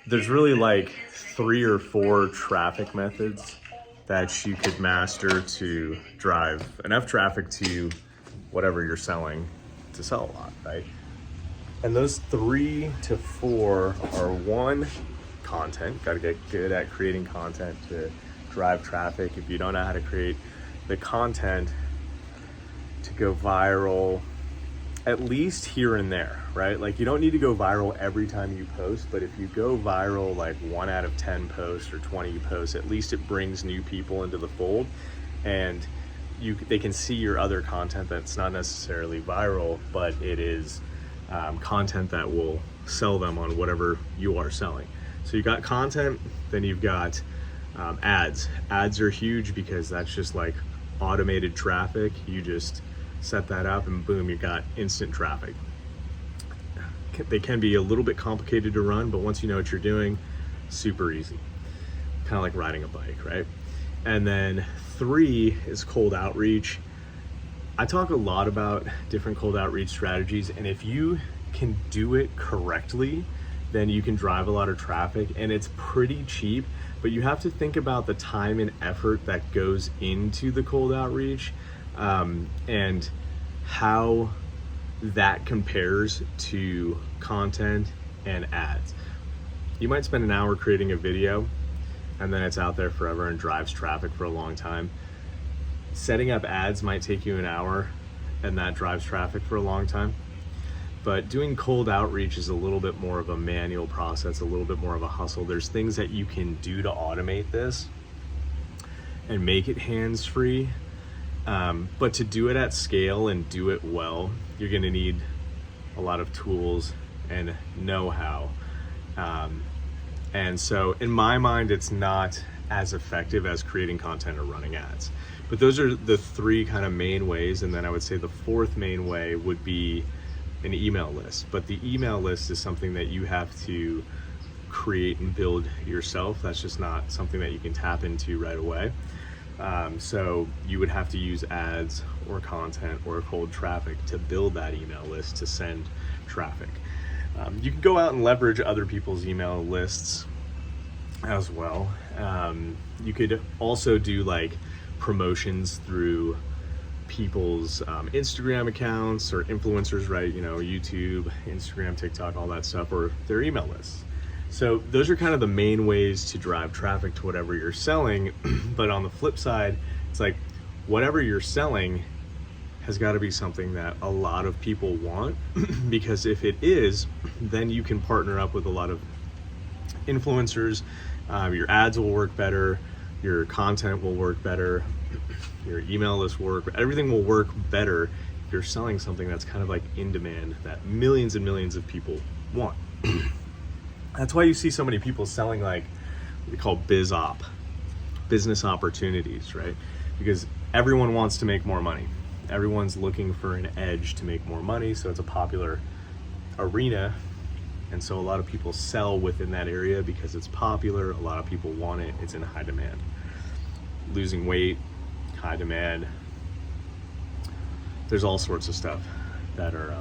there's really like 3 or 4 traffic methods that you could master to drive enough traffic to whatever you're selling to sell a lot, right? And those 3 to 4 are: 1, content. Got to get good at creating content to drive traffic. If you don't know how to create the content to go viral, at least here and there, right? Like, you don't need to go viral every time you post, but if you go viral like 1 out of 10 posts or 20 posts, at least it brings new people into the fold, and they can see your other content that's not necessarily viral, but it is content that will sell them on whatever you are selling. So you got content, then you've got ads. Ads are huge because that's just like automated traffic. You just set that up and boom, you got instant traffic. They can be a little bit complicated to run, but once you know what you're doing, super easy. Kind of like riding a bike, right? And then 3 is cold outreach. I talk a lot about different cold outreach strategies, and if you can do it correctly, then you can drive a lot of traffic, and it's pretty cheap, but you have to think about the time and effort that goes into the cold outreach, and how that compares to content and ads. You might spend an hour creating a video and then it's out there forever and drives traffic for a long time. Setting up ads might take you an hour and that drives traffic for a long time. But doing cold outreach is a little bit more of a manual process, a little bit more of a hustle. There's things that you can do to automate this and make it hands-free. But to do it at scale and do it well, you're gonna need a lot of tools and know-how. And so in my mind, it's not as effective as creating content or running ads. But those are the 3 kind of main ways. And then I would say the 4th main way would be an email list. But the email list is something that you have to create and build yourself. That's just not something that you can tap into right away. So you would have to use ads or content or cold traffic to build that email list to send traffic. You can go out and leverage other people's email lists as well. You could also do like promotions through people's Instagram accounts or influencers, right? You know, YouTube, Instagram, TikTok, all that stuff, or their email lists. So those are kind of the main ways to drive traffic to whatever you're selling. But on the flip side, it's like whatever you're selling has got to be something that a lot of people want, because if it is, then you can partner up with a lot of influencers. Your ads will work better, your content will work better, your email list will work, everything will work better if you're selling something that's kind of like in demand that millions and millions of people want. That's why you see so many people selling like what we call biz op, business opportunities, right? Because everyone wants to make more money. Everyone's looking for an edge to make more money, so it's a popular arena. And so a lot of people sell within that area because it's popular, a lot of people want it, it's in high demand. Losing weight, high demand. There's all sorts of stuff that are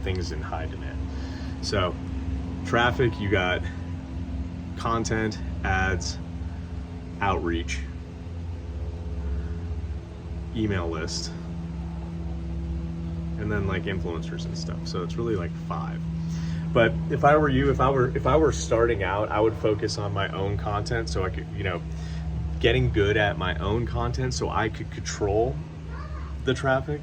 things in high demand. So traffic, you got content, ads, outreach, email list, and then like influencers and stuff. So it's really like 5. But if I were you, if I were starting out, I would focus on my own content, so I could, you know, getting good at my own content so I could control the traffic